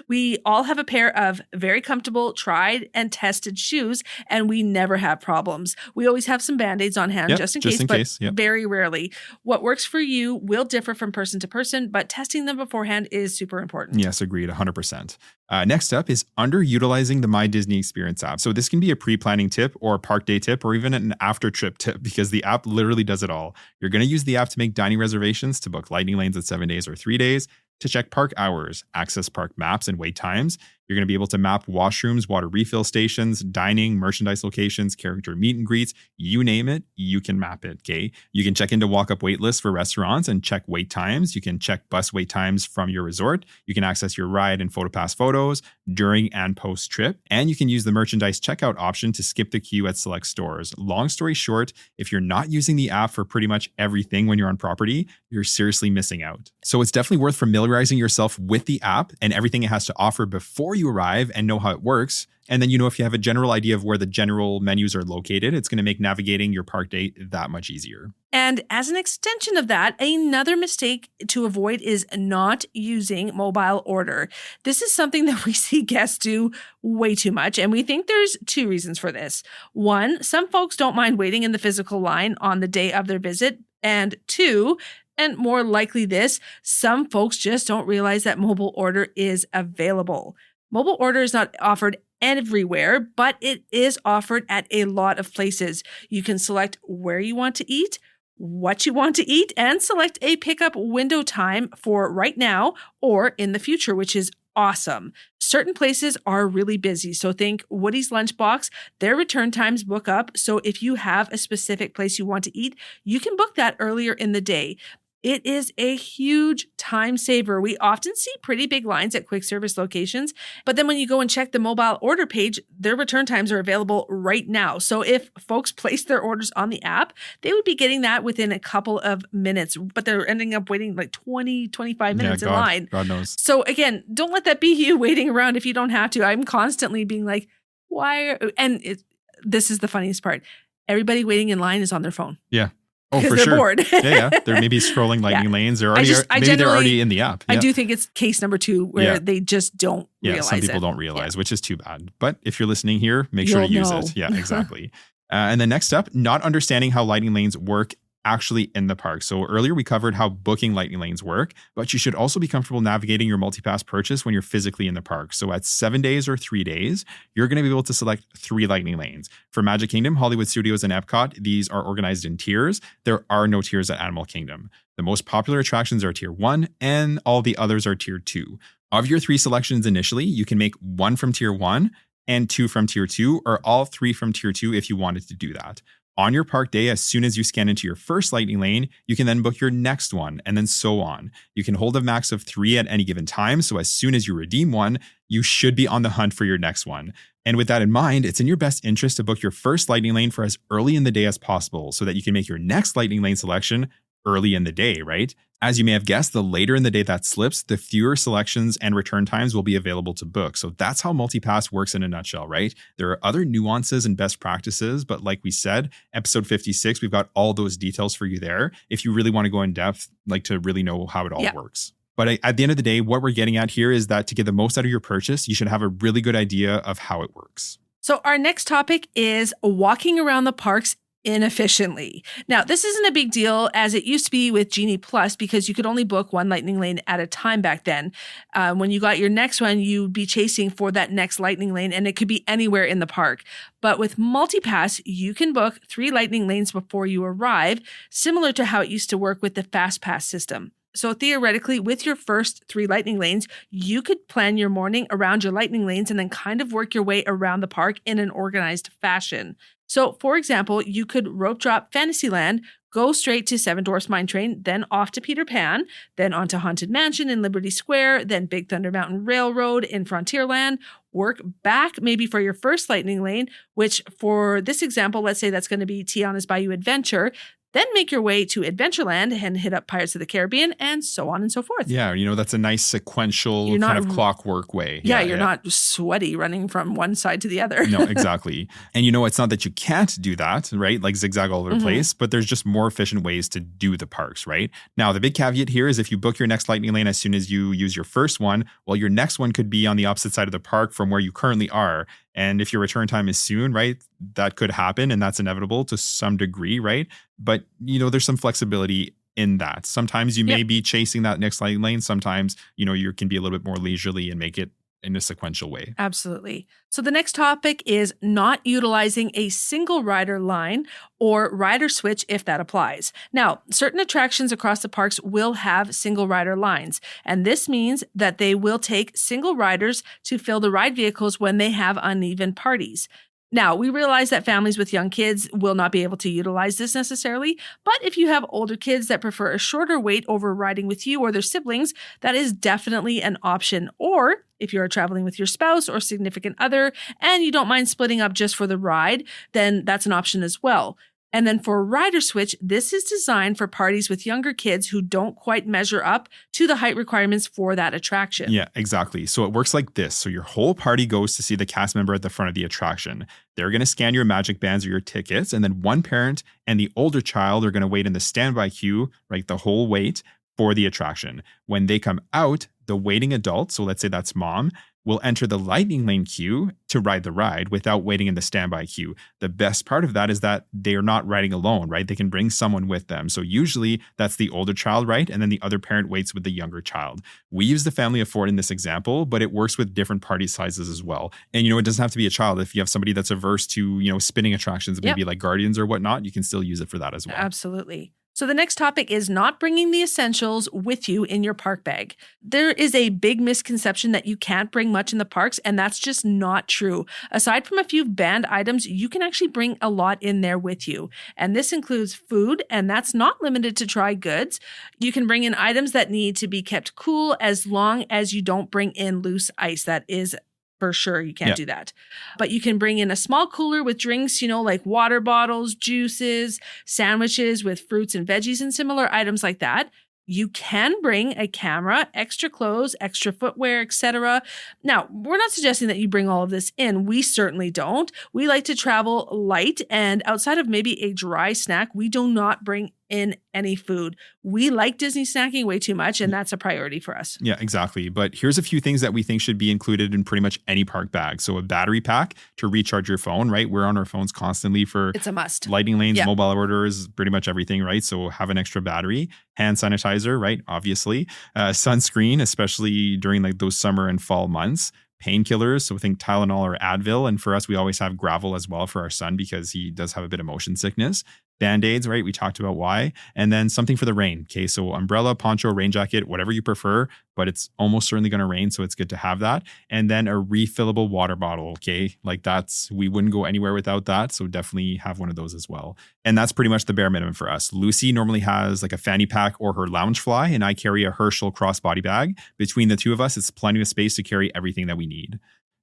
Speaker 2: We all have a pair of very comfortable, tried and tested shoes, and we never have problems. We always have some Band-Aids on hand just in case. Very rarely. What works for you will differ from person to person, but testing them beforehand is super important.
Speaker 1: Yes, agreed, 100%. Next up is underutilizing the My Disney Experience app. So this can be a pre-planning tip or a park day tip or even an after trip tip because the app literally does it all. You're going to use the app to make dining reservations, to book lightning lanes at 7 days or 3 days, to check park hours, access park maps and wait times. You're going to be able to map washrooms, water refill stations, dining, merchandise locations, character meet and greets, you name it, you can map it, okay? You can check into walk-up wait lists for restaurants and check wait times. You can check bus wait times from your resort. You can access your ride and PhotoPass photos during and post-trip. And you can use the merchandise checkout option to skip the queue at select stores. Long story short, if you're not using the app for pretty much everything when you're on property, you're seriously missing out. So it's definitely worth familiarizing yourself with the app and everything it has to offer before you arrive and know how it works. And then, if you have a general idea of where the general menus are located, it's going to make navigating your park day that much easier.
Speaker 2: And as an extension of that, another mistake to avoid is not using mobile order. This is something that we see guests do way too much. And we think there's two reasons for this. One, some folks don't mind waiting in the physical line on the day of their visit. And two, and more likely this, some folks just don't realize that mobile order is available. Mobile order is not offered everywhere, but it is offered at a lot of places. You can select where you want to eat, what you want to eat, and select a pickup window time for right now or in the future, which is awesome. Certain places are really busy. So think Woody's Lunchbox, their return times book up. So if you have a specific place you want to eat, you can book that earlier in the day. It is a huge time saver. We often see pretty big lines at quick service locations, but then when you go and check the mobile order page, their return times are available right now. So if folks place their orders on the app, they would be getting that within a couple of minutes, but they're ending up waiting like 20, 25 minutes in line.
Speaker 1: God knows.
Speaker 2: So again, don't let that be you waiting around if you don't have to. I'm constantly being like, this is the funniest part. Everybody waiting in line is on their phone.
Speaker 1: Yeah. Oh, for
Speaker 2: they're
Speaker 1: sure.
Speaker 2: bored.
Speaker 1: Yeah. They're maybe scrolling lightning lanes. They're already, they're already in the app.
Speaker 2: I do think it's case number 2 where they just don't realize it.
Speaker 1: Some people don't realize, which is too bad. But if you're listening here, make sure to use it. Yeah, exactly. And then next up, not understanding how lightning lanes work actually in the park. So earlier we covered how booking lightning lanes work, but you should also be comfortable navigating your multipass purchase when you're physically in the park. So at 7 days or 3 days, you're going to be able to select 3 lightning lanes. For Magic Kingdom, Hollywood Studios, and Epcot, these are organized in tiers. There are no tiers at Animal Kingdom. The most popular attractions are tier 1 and all the others are tier 2. Of your 3 selections initially, you can make 1 from tier 1 and 2 from tier 2, or all 3 from tier 2 if you wanted to do that. On your park day, as soon as you scan into your first lightning lane, you can then book your next one, and then so on. You can hold a max of 3 at any given time, so as soon as you redeem one, you should be on the hunt for your next one. And with that in mind, it's in your best interest to book your first lightning lane for as early in the day as possible so that you can make your next lightning lane selection early in the day, right? As you may have guessed, the later in the day that slips, the fewer selections and return times will be available to book. So that's how MultiPass works in a nutshell, right? There are other nuances and best practices, but like we said, episode 56, we've got all those details for you there if you really want to go in depth, like to really know how it all works. But at the end of the day, what we're getting at here is that to get the most out of your purchase, you should have a really good idea of how it works.
Speaker 2: So our next topic is walking around the parks inefficiently. Now, this isn't a big deal as it used to be with Genie Plus because you could only book one lightning lane at a time back then. When you got your next one, you'd be chasing for that next lightning lane and it could be anywhere in the park. But with MultiPass, you can book 3 lightning lanes before you arrive, similar to how it used to work with the FastPass system. So theoretically, with your first 3 lightning lanes, you could plan your morning around your lightning lanes and then kind of work your way around the park in an organized fashion. So, for example, you could rope drop Fantasyland, go straight to Seven Dwarfs Mine Train, then off to Peter Pan, then onto Haunted Mansion in Liberty Square, then Big Thunder Mountain Railroad in Frontierland, work back maybe for your first lightning lane, which for this example, let's say that's going to be Tiana's Bayou Adventure, then make your way to Adventureland and hit up Pirates of the Caribbean and so on and so forth.
Speaker 1: Yeah, that's a nice sequential kind of clockwork way.
Speaker 2: Yeah, you're not sweaty running from one side to the other.
Speaker 1: No, exactly. And it's not that you can't do that, right? Like zigzag all over the place, but there's just more efficient ways to do the parks, right? Now, the big caveat here is if you book your next lightning lane as soon as you use your first one, well, your next one could be on the opposite side of the park from where you currently are. And if your return time is soon, right, that could happen and that's inevitable to some degree, right? But, there's some flexibility in that. Sometimes you may be chasing that next lightning lane. Sometimes, you can be a little bit more leisurely and make it in a sequential way.
Speaker 2: Absolutely. So the next topic is not utilizing a single rider line or rider switch if that applies. Now, certain attractions across the parks will have single rider lines, and this means that they will take single riders to fill the ride vehicles when they have uneven parties. Now, we realize that families with young kids will not be able to utilize this necessarily, but if you have older kids that prefer a shorter wait over riding with you or their siblings, that is definitely an option. Or if you are traveling with your spouse or significant other and you don't mind splitting up just for the ride, then that's an option as well. And then for rider switch, this is designed for parties with younger kids who don't quite measure up to the height requirements for that attraction.
Speaker 1: Yeah, exactly. So it works like this. So your whole party goes to see the cast member at the front of the attraction. They're going to scan your magic bands or your tickets, and then one parent and the older child are going to wait in the standby queue, right, the whole wait for the attraction. When they come out, the waiting adult, so let's say that's mom, will enter the lightning lane queue to ride the ride without waiting in the standby queue. The best part of that is that they are not riding alone, right? They can bring someone with them. So usually that's the older child, right? And then the other parent waits with the younger child. We use the family of 4 in this example, but it works with different party sizes as well. And it doesn't have to be a child. If you have somebody that's averse to, spinning attractions, maybe like Guardians or whatnot, you can still use it for that as well.
Speaker 2: Absolutely. So the next topic is not bringing the essentials with you in your park bag. There is a big misconception that you can't bring much in the parks, and that's just not true. Aside from a few banned items, you can actually bring a lot in there with you. And this includes food, and that's not limited to dry goods. You can bring in items that need to be kept cool as long as you don't bring in loose ice. That is for sure, you can't do that. But you can bring in a small cooler with drinks, like water bottles, juices, sandwiches with fruits and veggies and similar items like that. You can bring a camera, extra clothes, extra footwear, etc. Now, we're not suggesting that you bring all of this in. We certainly don't. We like to travel light, and outside of maybe a dry snack, we do not bring in any food. We like Disney snacking way too much, and that's a priority for us.
Speaker 1: Yeah, exactly. But here's a few things that we think should be included in pretty much any park bag. So a battery pack to recharge your phone, right? We're on our phones constantly for
Speaker 2: it's a must.
Speaker 1: Lightning lanes, mobile orders, pretty much everything, right? So have an extra battery, hand sanitizer, right? Obviously, sunscreen, especially during like those summer and fall months. Painkillers, so think Tylenol or Advil. And for us, we always have Gravel as well for our son because he does have a bit of motion sickness. Band-Aids, right? We talked about why. And then something for the rain. Okay, so umbrella, poncho, rain jacket, whatever you prefer, but it's almost certainly going to rain, so it's good to have that. And then a refillable water bottle. Okay, like we wouldn't go anywhere without that, so definitely have one of those as well. And that's pretty much the bare minimum for us. Lucy normally has like a fanny pack or her lounge fly, and I carry a Herschel crossbody bag. Between the two of us, it's plenty of space to carry everything that we need.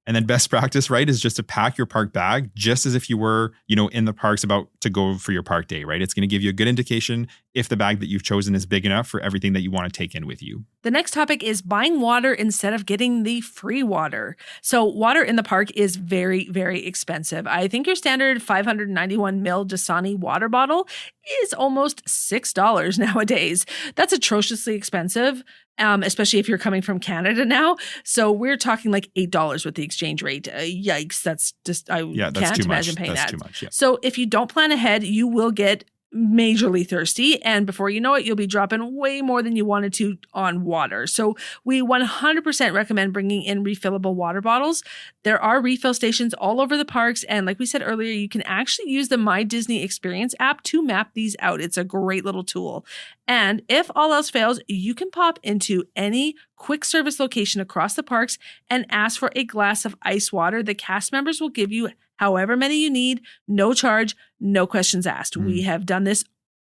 Speaker 1: And then best practice, right, is just to pack your park bag just as if you were, in the parks about to go for your park day, right? It's going to give you a good indication if the bag that you've chosen is big enough for everything that you want to take in with you.
Speaker 2: The next topic is buying water instead of getting the free water. So water in the park is very, very expensive. I think your standard 591 ml Dasani water bottle is almost $6 nowadays. That's atrociously expensive. Especially if you're coming from Canada now. So we're talking like $8 with the exchange rate. Yikes. That's just, I can't imagine paying that.
Speaker 1: That's too much, yeah.
Speaker 2: So if you don't plan ahead, you will get majorly thirsty. And before you know it, you'll be dropping way more than you wanted to on water. So we 100% recommend bringing in refillable water bottles. There are refill stations all over the parks. And like we said earlier, you can actually use the My Disney Experience app to map these out. It's a great little tool. And if all else fails, you can pop into any quick service location across the parks and ask for a glass of ice water. The cast members will give you however many you need, no charge, no questions asked. We have done this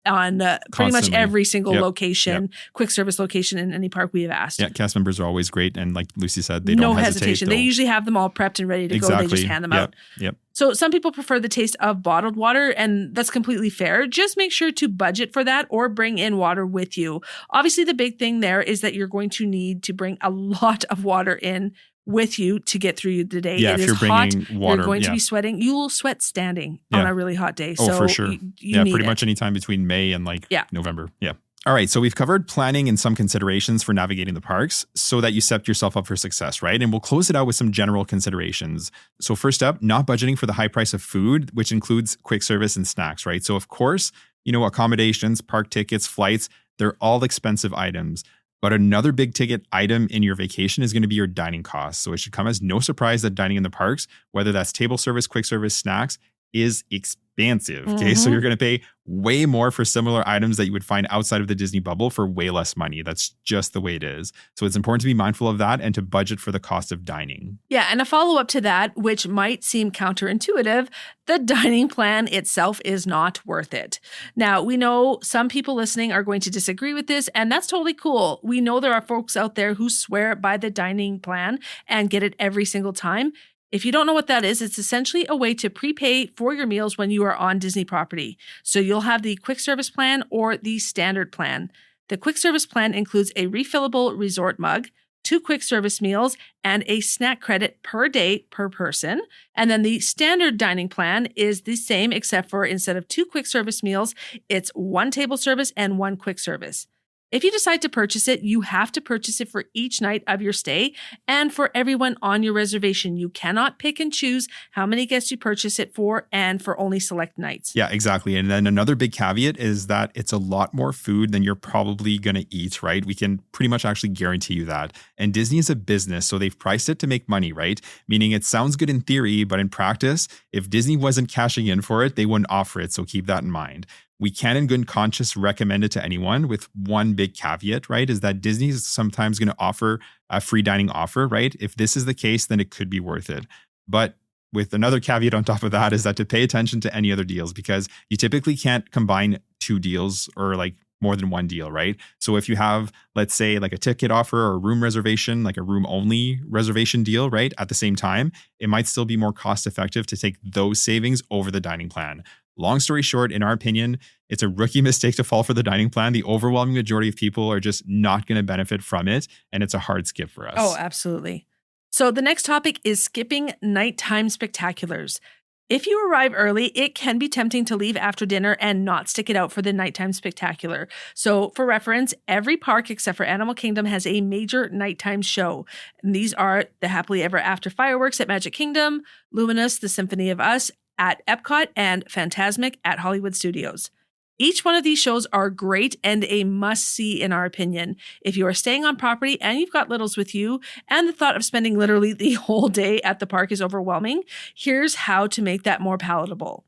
Speaker 2: on pretty much every single location, quick service location in any park we have asked.
Speaker 1: Yeah, cast members are always great. And like Lucy said, they don't hesitate. No hesitation.
Speaker 2: They usually have them all prepped and ready to go. They just hand them out.
Speaker 1: Yep.
Speaker 2: So some people prefer the taste of bottled water, and that's completely fair. Just make sure to budget for that or bring in water with you. Obviously, the big thing there is that you're going to need to bring a lot of water in with you to get through the day.
Speaker 1: Yeah,
Speaker 2: it
Speaker 1: if
Speaker 2: is
Speaker 1: you're
Speaker 2: hot,
Speaker 1: bringing water,
Speaker 2: you're going to be sweating. You will sweat standing on a really hot day. So
Speaker 1: for sure.
Speaker 2: You need
Speaker 1: pretty
Speaker 2: it.
Speaker 1: much any time between May and November. Yeah. All right, so we've covered planning and some considerations for navigating the parks so that you set yourself up for success, right? And we'll close it out with some general considerations. So first up, not budgeting for the high price of food, which includes quick service and snacks, right? So of course, accommodations, park tickets, flights, they're all expensive items. But another big ticket item in your vacation is going to be your dining costs. So it should come as no surprise that dining in the parks, whether that's table service, quick service, snacks, is expansive. Okay, so you're going to pay way more for similar items that you would find outside of the Disney bubble for way less money. That's just the way it is. So it's important to be mindful of that and to budget for the cost of dining.
Speaker 2: Yeah, and a follow-up to that, which might seem counterintuitive, the dining plan itself is not worth it. Now, we know some people listening are going to disagree with this, and that's totally cool. We know there are folks out there who swear by the dining plan and get it every single time. If you don't know what that is, it's essentially a way to prepay for your meals when you are on Disney property. So you'll have the quick service plan or the standard plan. The quick service plan includes a refillable resort mug, 2 quick service meals, and a snack credit per day per person. And then the standard dining plan is the same, except for instead of 2 quick service meals, it's 1 table service and 1 quick service. If you decide to purchase it, you have to purchase it for each night of your stay and for everyone on your reservation. You cannot pick and choose how many guests you purchase it for and for only select nights.
Speaker 1: Yeah, exactly. And then another big caveat is that it's a lot more food than you're probably going to eat, right? We can pretty much actually guarantee you that. And Disney is a business, so they've priced it to make money, right? Meaning it sounds good in theory, but in practice, if Disney wasn't cashing in for it, they wouldn't offer it. So keep that in mind. We can in good conscience recommend it to anyone with one big caveat, right? Is that Disney is sometimes going to offer a free dining offer, right? If this is the case, then it could be worth it. But with another caveat on top of that is that to pay attention to any other deals, because you typically can't combine 2 deals or like more than 1 deal, right? So if you have, let's say, like a ticket offer or a room reservation, like a room only reservation deal, right? At the same time, it might still be more cost effective to take those savings over the dining plan. Long story short, in our opinion, it's a rookie mistake to fall for the dining plan. The overwhelming majority of people are just not going to benefit from it, and it's a hard skip for us.
Speaker 2: Oh, absolutely. So the next topic is skipping nighttime spectaculars. If you arrive early, it can be tempting to leave after dinner and not stick it out for the nighttime spectacular. So for reference, every park except for Animal Kingdom has a major nighttime show. And these are the Happily Ever After fireworks at Magic Kingdom, Luminous, the Symphony of Us at Epcot, and Fantasmic at Hollywood Studios. Each one of these shows are great and a must-see in our opinion. If you are staying on property and you've got littles with you and the thought of spending literally the whole day at the park is overwhelming, here's how to make that more palatable.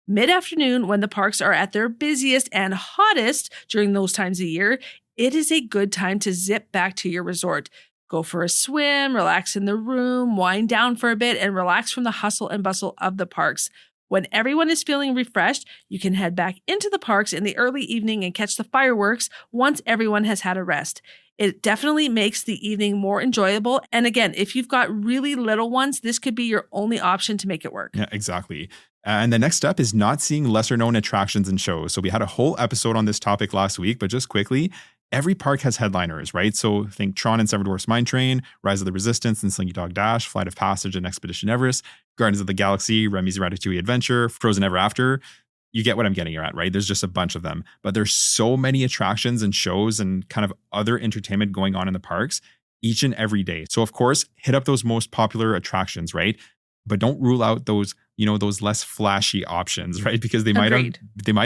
Speaker 2: Mid-afternoon, when the parks are at their busiest and hottest during those times of year, it is a good time to zip back to your resort. Go for a swim, relax in the room, wind down for a bit, and relax from the hustle and bustle of the parks. When everyone is feeling refreshed, you can head back into the parks in the early evening and catch the fireworks once everyone has had a rest. It definitely makes the evening more enjoyable. And again, if you've got really little ones, this could be your only option to make it work.
Speaker 1: Yeah, exactly. And the next step is not seeing lesser known attractions and shows. So we had a whole episode on this topic last week, but just quickly, every park has headliners, right? So think Tron and Seven Dwarfs Mine Train, Rise of the Resistance and Slinky Dog Dash, Flight of Passage and Expedition Everest, Guardians of the Galaxy, Remy's Ratatouille Adventure, Frozen Ever After. You get what I'm getting at, right? There's just a bunch of them. But there's so many attractions and shows and kind of other entertainment going on in the parks each and every day. So of course, hit up those most popular attractions, right? But don't rule out those, those less flashy options, right? Because they might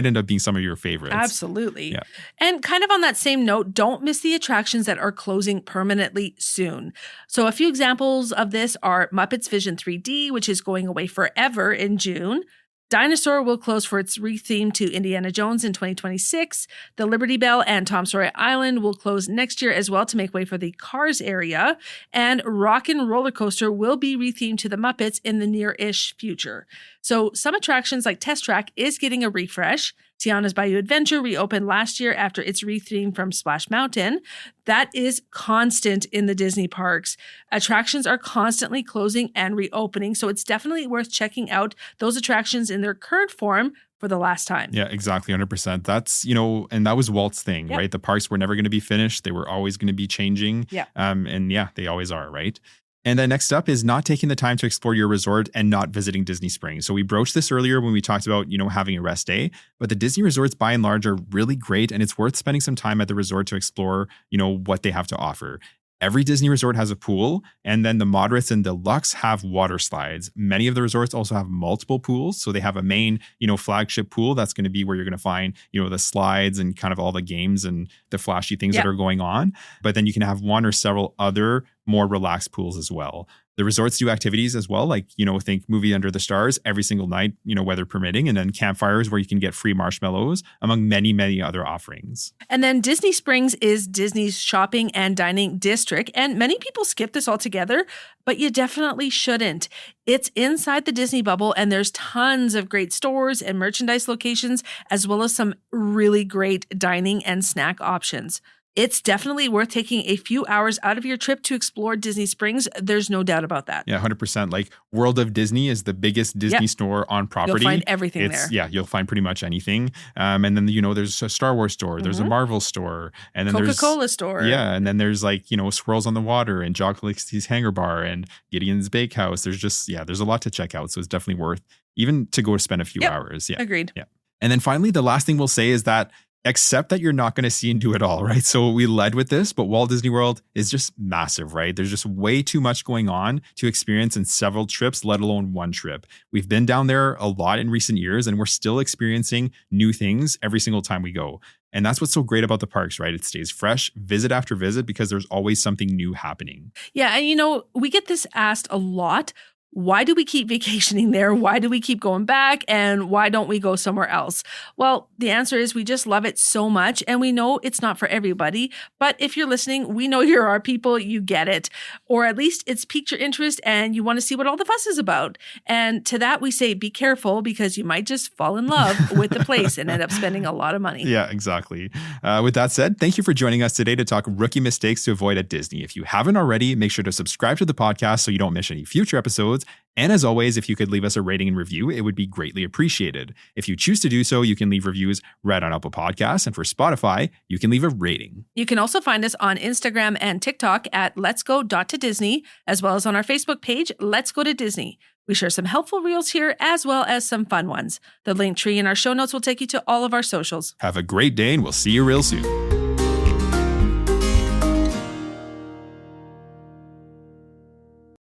Speaker 1: end up being some of your favorites.
Speaker 2: Absolutely.
Speaker 1: Yeah.
Speaker 2: And kind of on that same note, don't miss the attractions that are closing permanently soon. So a few examples of this are Muppets Vision 3D, which is going away forever in June. Dinosaur will close for its re-theme to Indiana Jones in 2026. The Liberty Bell and Tom Sawyer Island will close next year as well to make way for the Cars area. And Rockin' Roller Coaster will be re-themed to the Muppets in the near-ish future. So some attractions like Test Track is getting a refresh. Tiana's Bayou Adventure reopened last year after its re-theme from Splash Mountain. That is constant in the Disney parks. Attractions are constantly closing and reopening, so it's definitely worth checking out those attractions in their current form for the last time.
Speaker 1: Yeah, exactly. 100%. That's, and that was Walt's thing, right? The parks were never going to be finished. They were always going to be changing.
Speaker 2: Yeah.
Speaker 1: And yeah, they always are, right? And then next up is not taking the time to explore your resort and not visiting Disney Springs. So we broached this earlier when we talked about, having a rest day, but the Disney resorts by and large are really great. And it's worth spending some time at the resort to explore, what they have to offer. Every Disney resort has a pool, and then the moderates and deluxe have water slides. Many of the resorts also have multiple pools. So they have a main, flagship pool. That's going to be where you're going to find, the slides and kind of all the games and the flashy things that are going on. But then you can have one or several other more relaxed pools as well. The resorts do activities as well, like, think Movie Under the Stars every single night, weather permitting, and then campfires where you can get free marshmallows, among many, many other offerings.
Speaker 2: And then Disney Springs is Disney's shopping and dining district, and many people skip this altogether, but you definitely shouldn't. It's inside the Disney bubble, and there's tons of great stores and merchandise locations, as well as some really great dining and snack options. It's definitely worth taking a few hours out of your trip to explore Disney Springs. There's no doubt about that.
Speaker 1: Yeah, 100%. Like World of Disney is the biggest Disney store on property.
Speaker 2: You'll find everything there.
Speaker 1: Yeah, you'll find pretty much anything. And then, there's a Star Wars store. There's a Marvel store. And then
Speaker 2: Coca-Cola store.
Speaker 1: Yeah, and then there's Swirls on the Water and Jock Lixi's Hangar Bar and Gideon's Bakehouse. There's a lot to check out. So it's definitely worth even to go spend a few hours. Yeah,
Speaker 2: agreed.
Speaker 1: Yeah. And then finally, the last thing we'll say is that accept that you're not going to see and do it all, right? So we led with this, but Walt Disney World is just massive, right? There's just way too much going on to experience in several trips, let alone one trip. We've been down there a lot in recent years, and we're still experiencing new things every single time we go. And that's what's so great about the parks, right? It stays fresh, visit after visit, because there's always something new happening.
Speaker 2: Yeah, and we get this asked a lot. Why do we keep vacationing there? Why do we keep going back? And why don't we go somewhere else? Well, the answer is we just love it so much. And we know it's not for everybody. But if you're listening, we know you're our people. You get it. Or at least it's piqued your interest and you want to see what all the fuss is about. And to that, we say be careful, because you might just fall in love with the place and end up spending a lot of money.
Speaker 1: Yeah, exactly. With that said, thank you for joining us today to talk rookie mistakes to avoid at Disney. If you haven't already, make sure to subscribe to the podcast so you don't miss any future episodes. And as always, if you could leave us a rating and review, it would be greatly appreciated. If you choose to do so, you can leave reviews right on Apple Podcasts. And for Spotify, you can leave a rating.
Speaker 2: You can also find us on Instagram and TikTok at letsgo.to-disney, as well as on our Facebook page, Let's Go to Disney. We share some helpful reels here as well as some fun ones. The link tree in our show notes will take you to all of our socials.
Speaker 1: Have a great day, and we'll see you real soon.